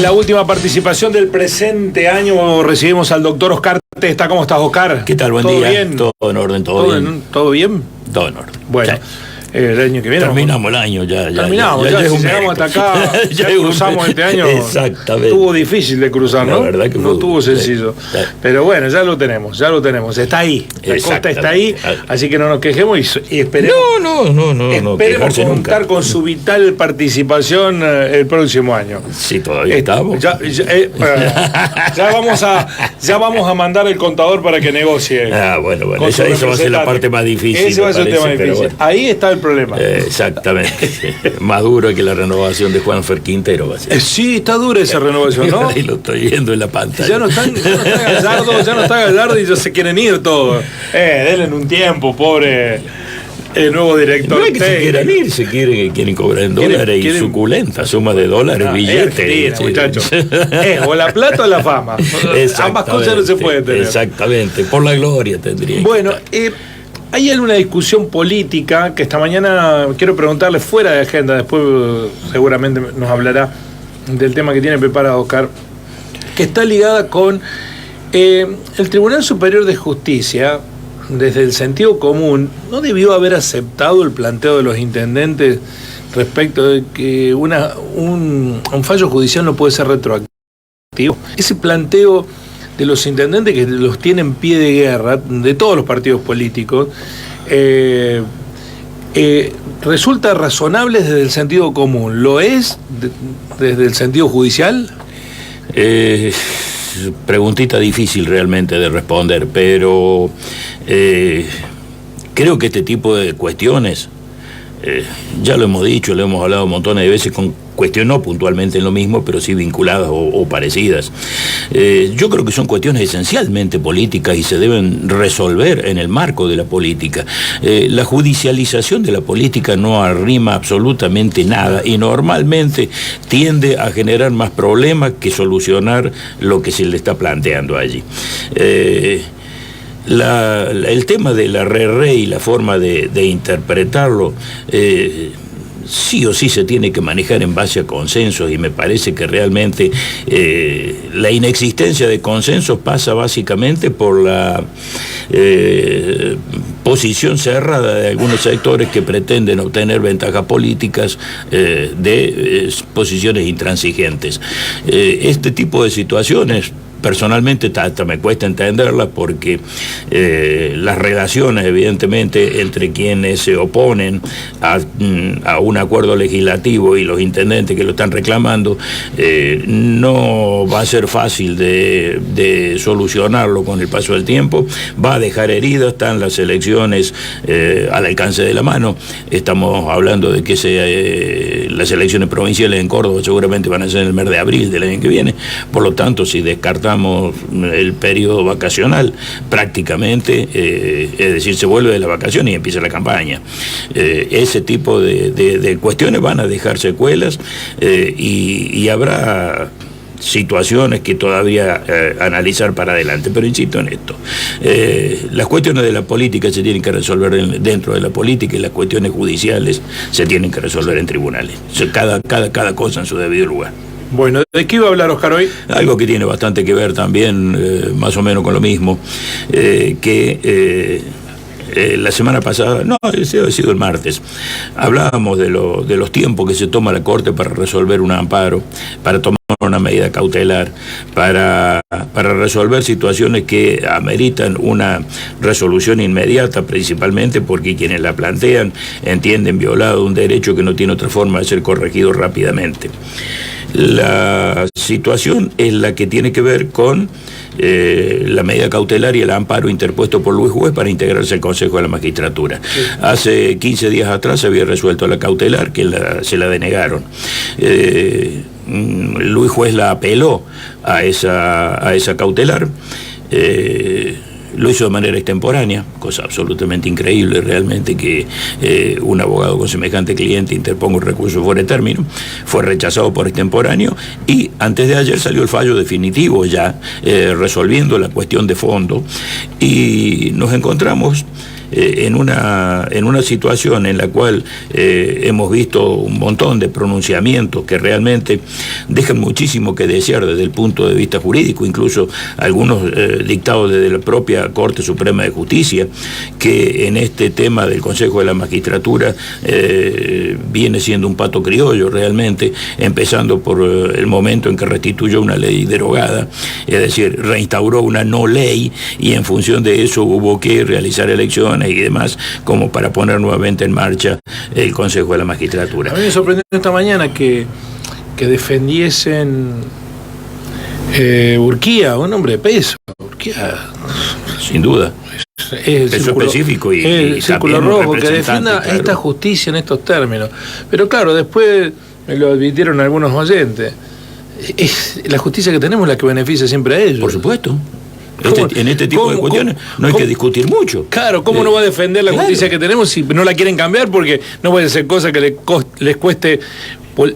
la última participación del presente año recibimos al doctor Oscar Testa. ¿Cómo estás, Oscar? ¿Qué tal? Buen ¿Todo día. bien? Todo en orden, todo bien. ¿Todo bien? Todo en orden. Bueno. Sí. El año que viene terminamos el año ya. Terminamos, ya si llegamos hasta acá, ya cruzamos este año. Exactamente. Estuvo difícil de cruzar, ¿no? La verdad que no estuvo sencillo. Sí. Pero bueno, ya lo tenemos. Está ahí. La costa está ahí, así que no nos quejemos y esperemos. Esperemos contar con su vital participación el próximo año. Sí, todavía estamos. Ya vamos a mandar el contador para que negocie. Bueno, eso va a ser la parte más difícil. Ese va a ser el tema difícil. Bueno. Ahí está el problema. Exactamente. Más duro que la renovación de Juanfer Quintero va a ser. Sí, está dura esa renovación, ¿no? Ahí lo estoy viendo en la pantalla. Ya no está Gallardo y ya se quieren ir todos. Denle un tiempo, pobre el nuevo director. No es que se quieran ir, quieren cobrar en dólares y suculenta suma de dólares, billetes. Muchachos. O la plata o la fama. Ambas cosas no se pueden tener. Exactamente, por la gloria tendría. Bueno, hay alguna discusión política que esta mañana quiero preguntarle fuera de agenda, después seguramente nos hablará del tema que tiene preparado Oscar, que está ligada con el Tribunal Superior de Justicia. Desde el sentido común, ¿no debió haber aceptado el planteo de los intendentes respecto de que un fallo judicial no puede ser retroactivo? Ese planteo de los intendentes que los tienen pie de guerra, de todos los partidos políticos, ¿resulta razonable desde el sentido común? ¿Lo es desde el sentido judicial? Preguntita difícil realmente de responder, pero creo que este tipo de cuestiones, ya lo hemos dicho, lo hemos hablado montones de veces, con cuestiones no puntualmente en lo mismo, pero sí vinculadas o parecidas. Yo creo que son cuestiones esencialmente políticas y se deben resolver en el marco de la política. La judicialización de la política no arrima absolutamente nada y normalmente tiende a generar más problemas que solucionar lo que se le está planteando allí. El tema de la re y la forma de interpretarlo, sí o sí se tiene que manejar en base a consensos y me parece que realmente la inexistencia de consensos pasa básicamente por la posición cerrada de algunos sectores que pretenden obtener ventajas políticas de posiciones intransigentes. Este tipo de situaciones personalmente hasta me cuesta entenderla porque las relaciones evidentemente entre quienes se oponen a un acuerdo legislativo y los intendentes que lo están reclamando no va a ser fácil de solucionarlo con el paso del tiempo, va a dejar heridas, están las elecciones al alcance de la mano, estamos hablando de que las elecciones provinciales en Córdoba seguramente van a ser en el mes de abril del año que viene, por lo tanto si descartamos el periodo vacacional prácticamente, es decir, se vuelve de la vacación y empieza la campaña. Ese tipo de cuestiones van a dejar secuelas y habrá situaciones que todavía analizar para adelante, pero insisto en esto, las cuestiones de la política se tienen que resolver dentro de la política y las cuestiones judiciales se tienen que resolver en tribunales, cada cosa en su debido lugar. Bueno, ¿de qué iba a hablar Oscar hoy? Algo que tiene bastante que ver también, más o menos con lo mismo, la semana pasada, no, ha sido el martes, hablábamos de los tiempos que se toma la Corte para resolver un amparo, para tomar una medida cautelar, para resolver situaciones que ameritan una resolución inmediata, principalmente porque quienes la plantean entienden violado un derecho que no tiene otra forma de ser corregido rápidamente. La situación es la que tiene que ver con la medida cautelar y el amparo interpuesto por Luis Juez para integrarse al Consejo de la Magistratura. Sí. Hace 15 días atrás se había resuelto la cautelar, que se la denegaron. Luis Juez la apeló a esa cautelar. Lo hizo de manera extemporánea, cosa absolutamente increíble realmente que un abogado con semejante cliente interponga un recurso fuera de término. Fue rechazado por extemporáneo y antes de ayer salió el fallo definitivo ya resolviendo la cuestión de fondo y nos encontramos en una situación en la cual hemos visto un montón de pronunciamientos que realmente dejan muchísimo que desear desde el punto de vista jurídico, incluso algunos dictados desde la propia Corte Suprema de Justicia, que en este tema del Consejo de la Magistratura viene siendo un pato criollo realmente, empezando por el momento en que restituyó una ley derogada, es decir, reinstauró una no ley, y en función de eso hubo que realizar elecciones y demás como para poner nuevamente en marcha el Consejo de la Magistratura. A mí me sorprendió esta mañana que defendiesen Urquía, un hombre de peso. Urquía, sin duda. Es el círculo específico y el círculo rojo, que defienda claro, esta justicia en estos términos. Pero claro, después me lo advirtieron algunos oyentes. Es la justicia que tenemos la que beneficia siempre a ellos. Por supuesto. En este tipo de cuestiones no hay que discutir mucho. Claro, ¿cómo no va a defender la justicia que tenemos si no la quieren cambiar? Porque no puede ser cosa que les cueste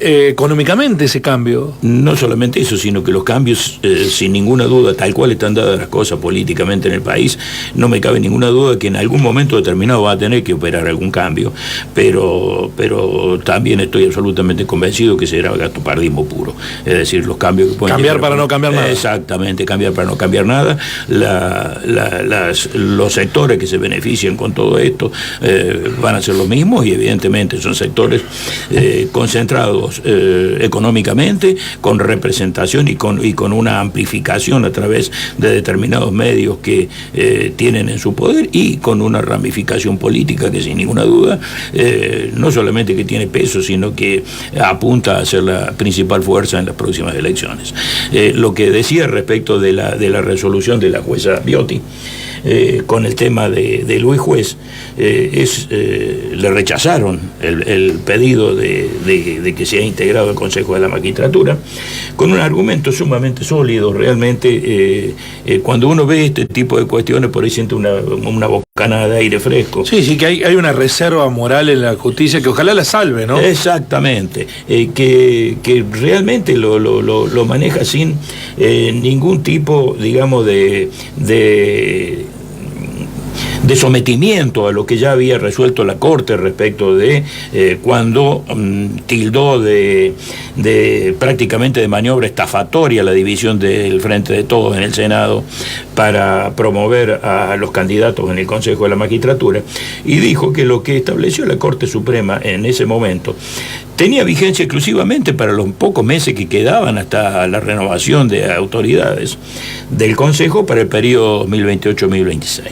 económicamente ese cambio. No solamente eso, sino que los cambios, sin ninguna duda, tal cual están dadas las cosas políticamente en el país, no me cabe ninguna duda que en algún momento determinado va a tener que operar algún cambio, pero también estoy absolutamente convencido que será gatopardismo puro. Es decir, los cambios que pueden cambiar para no cambiar nada. Exactamente, cambiar para no cambiar nada. Los sectores que se benefician con todo esto van a ser los mismos, y evidentemente son sectores concentrados económicamente, con representación y con una amplificación a través de determinados medios que tienen en su poder, y con una ramificación política que sin ninguna duda no solamente que tiene peso, sino que apunta a ser la principal fuerza en las próximas elecciones. Lo que decía respecto de la resolución de la jueza Biotti con el tema de Luis Juez, le rechazaron el pedido de que sea integrado el Consejo de la Magistratura, con un argumento sumamente sólido. Realmente, cuando uno ve este tipo de cuestiones, por ahí siente una bocanada de aire fresco. Sí, que hay una reserva moral en la justicia que ojalá la salve, ¿no? Exactamente, que realmente lo maneja sin ningún tipo, digamos, de sometimiento a lo que ya había resuelto la Corte respecto de cuando tildó de prácticamente de maniobra estafatoria la división del Frente de Todos en el Senado para promover a los candidatos en el Consejo de la Magistratura, y dijo que lo que estableció la Corte Suprema en ese momento tenía vigencia exclusivamente para los pocos meses que quedaban hasta la renovación de autoridades del Consejo para el periodo 2028-2026.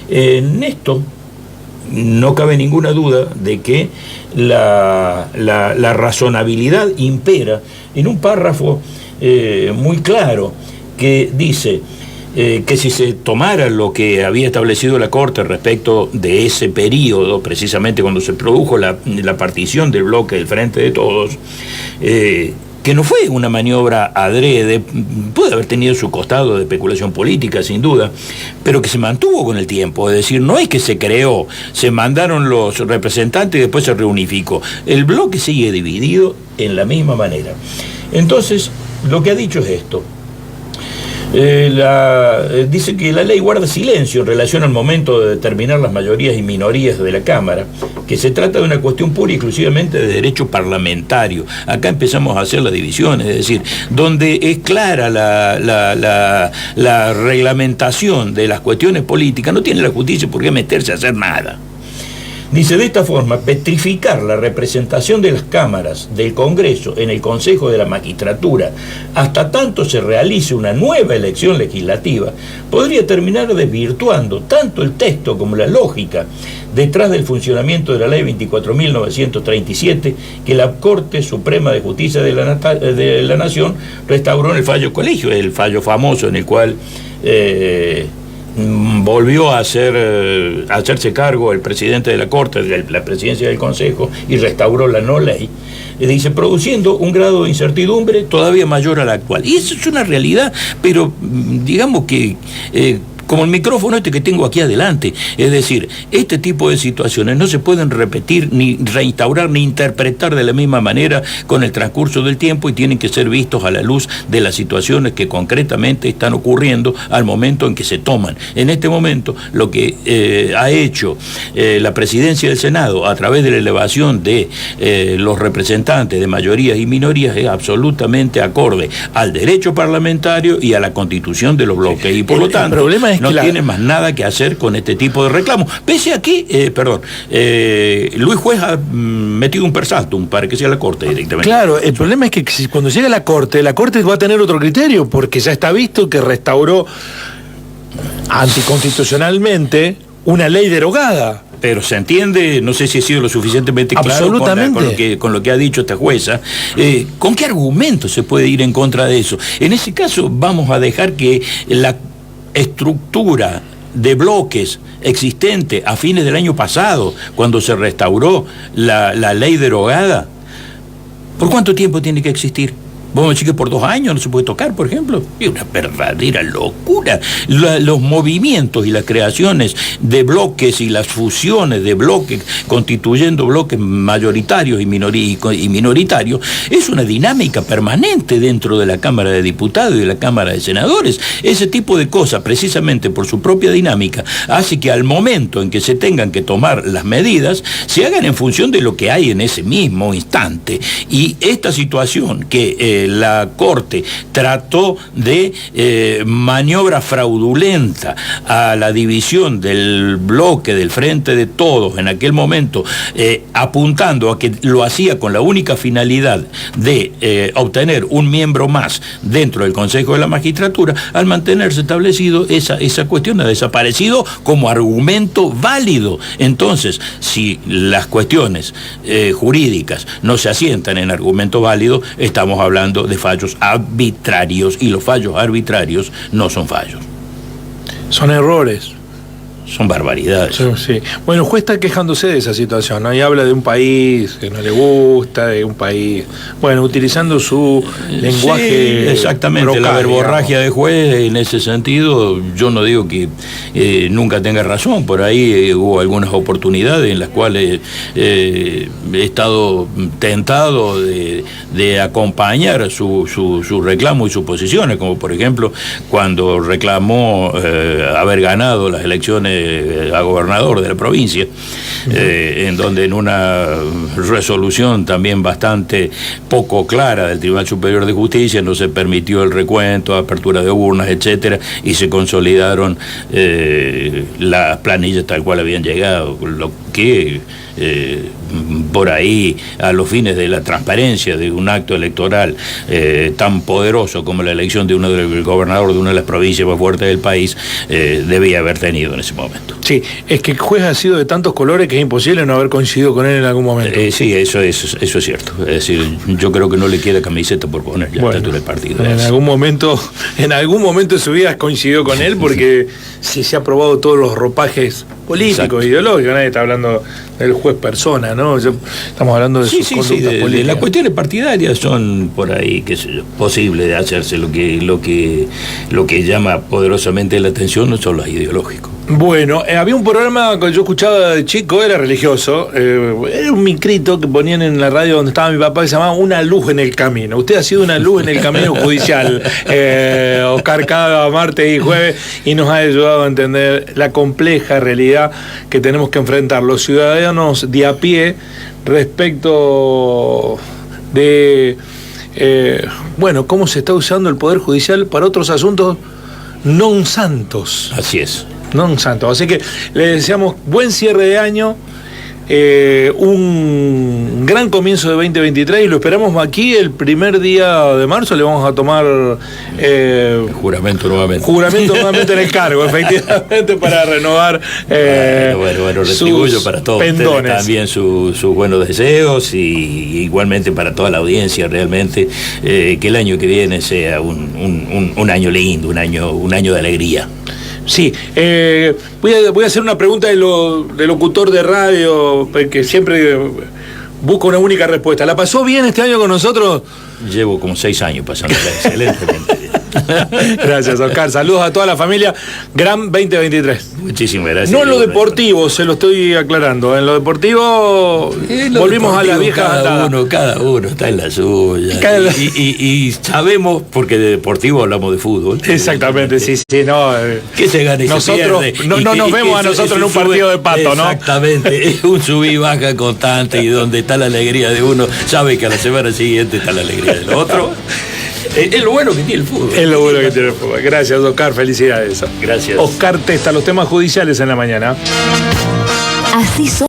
En esto no cabe ninguna duda de que la razonabilidad impera en un párrafo muy claro que dice que si se tomara lo que había establecido la Corte respecto de ese periodo, precisamente cuando se produjo la partición del bloque del Frente de Todos, que no fue una maniobra adrede, puede haber tenido su costado de especulación política, sin duda, pero que se mantuvo con el tiempo. Es decir, no es que se creó, se mandaron los representantes y después se reunificó. El bloque sigue dividido en la misma manera. Entonces, lo que ha dicho es esto. Dice que la ley guarda silencio en relación al momento de determinar las mayorías y minorías de la Cámara, que se trata de una cuestión pura y exclusivamente de derecho parlamentario. Acá empezamos a hacer las divisiones, es decir, donde es clara la reglamentación de las cuestiones políticas, no tiene la justicia por qué meterse a hacer nada. Dice, de esta forma, petrificar la representación de las cámaras del Congreso en el Consejo de la Magistratura hasta tanto se realice una nueva elección legislativa podría terminar desvirtuando tanto el texto como la lógica detrás del funcionamiento de la Ley 24.937 que la Corte Suprema de Justicia de la Nación restauró en el fallo colegio, el fallo famoso en el cual volvió a hacerse cargo el presidente de la Corte, de la presidencia del Consejo, y restauró la no ley, dice, produciendo un grado de incertidumbre todavía mayor a la actual. Y eso es una realidad, pero digamos que como el micrófono este que tengo aquí adelante. Es decir, este tipo de situaciones no se pueden repetir, ni reinstaurar, ni interpretar de la misma manera con el transcurso del tiempo, y tienen que ser vistos a la luz de las situaciones que concretamente están ocurriendo al momento en que se toman. En este momento, lo que ha hecho la presidencia del Senado a través de la elevación de los representantes de mayorías y minorías es absolutamente acorde al derecho parlamentario y a la constitución de los bloques, y por lo tanto problema es no que tiene más nada que hacer con este tipo de reclamos. Pese a que, Luis Juez ha metido un persaltum para que sea la Corte directamente. Claro, el problema es que cuando llegue la Corte va a tener otro criterio, porque ya está visto que restauró anticonstitucionalmente una ley derogada. Pero se entiende, no sé si he sido lo suficientemente claro con lo que ha dicho esta jueza. ¿Con qué argumento se puede ir en contra de eso? En ese caso vamos a dejar que la estructura de bloques existente a fines del año pasado, cuando se restauró la ley derogada, ¿por cuánto tiempo tiene que existir? Vamos a decir que por 2 años no se puede tocar, por ejemplo. Es una verdadera locura. Los movimientos y las creaciones de bloques y las fusiones de bloques, constituyendo bloques mayoritarios y minoritarios, es una dinámica permanente dentro de la Cámara de Diputados y de la Cámara de Senadores. Ese tipo de cosas, precisamente por su propia dinámica, hace que al momento en que se tengan que tomar las medidas, se hagan en función de lo que hay en ese mismo instante. Y esta situación que la Corte trató de maniobra fraudulenta a la división del bloque del Frente de Todos en aquel momento, apuntando a que lo hacía con la única finalidad de obtener un miembro más dentro del Consejo de la Magistratura, al mantenerse establecido esa cuestión ha desaparecido como argumento válido. Entonces, si las cuestiones jurídicas no se asientan en argumento válido, estamos hablando de fallos arbitrarios, y los fallos arbitrarios no son fallos. Son errores. Son barbaridades. Sí. Bueno, el juez está quejándose de esa situación, ¿no? Y habla de un país que no le gusta, de un país, bueno, utilizando su lenguaje. Sí, exactamente, brocal, la verborragia de juez, en ese sentido, yo no digo que nunca tenga razón. Por ahí hubo algunas oportunidades en las cuales he estado tentado de acompañar su reclamo y sus posiciones, como por ejemplo cuando reclamó haber ganado las elecciones a gobernador de la provincia, en donde en una resolución también bastante poco clara del Tribunal Superior de Justicia no se permitió el recuento, apertura de urnas, etcétera, y se consolidaron las planillas tal cual habían llegado, lo que por ahí, a los fines de la transparencia de un acto electoral tan poderoso como la elección del gobernador de una de las provincias más fuertes del país, debía haber tenido en ese momento. Sí, es que el juez ha sido de tantos colores que es imposible no haber coincidido con él en algún momento. Sí, eso es cierto. Es decir, yo creo que no le queda camiseta por poner ya a esta altura del partido. En algún momento de su vida coincidió con él, porque se ha probado todos los ropajes políticos, ideológicos. Nadie está hablando del juez persona, ¿no? Estamos hablando de sus conductas políticas. Las cuestiones partidarias son por ahí, qué sé yo, posible de hacerse. Lo que llama poderosamente la atención no son los ideológicos. Bueno, había un programa que yo escuchaba de chico, era religioso, era un micrito que ponían en la radio donde estaba mi papá, que se llamaba Una luz en el camino. Usted ha sido una luz en el camino judicial, Oscar, cada martes y jueves, y nos ha ayudado a entender la compleja realidad que tenemos que enfrentar los ciudadanos de a pie respecto de, cómo se está usando el Poder Judicial para otros asuntos non santos. Así es. Non santo. Así que le deseamos buen cierre de año, un gran comienzo de 2023, y lo esperamos aquí el primer día de marzo. Le vamos a tomar juramento nuevamente. Juramento nuevamente en el cargo, efectivamente, para renovar retribuyo para todos pendones. También sus buenos deseos, y igualmente para toda la audiencia, realmente que el año que viene sea un año lindo, un año de alegría. Sí, voy a hacer una pregunta de locutor de radio, que siempre busco una única respuesta. ¿La pasó bien este año con nosotros? Llevo como 6 años pasándola excelentemente bien. Gracias, Oscar. Saludos a toda la familia. Gran 2023. Muchísimas gracias. No en lo deportivo, se lo estoy aclarando. En lo deportivo volvimos a la vieja cada uno está en la suya. Y sabemos, porque de deportivo hablamos de fútbol. Exactamente, sí, no. Que se gana y nosotros, se pierde. No nos vemos a nosotros en un partido de pato, ¿no? Exactamente. Es un subir y baja constante y donde está la alegría de uno, sabe que a la semana siguiente está la alegría del otro. Es lo bueno que tiene el fútbol. Es lo bueno que tiene el fútbol. Gracias, Oscar. Felicidades. Gracias. Oscar Testa, los temas judiciales en la mañana. Así son.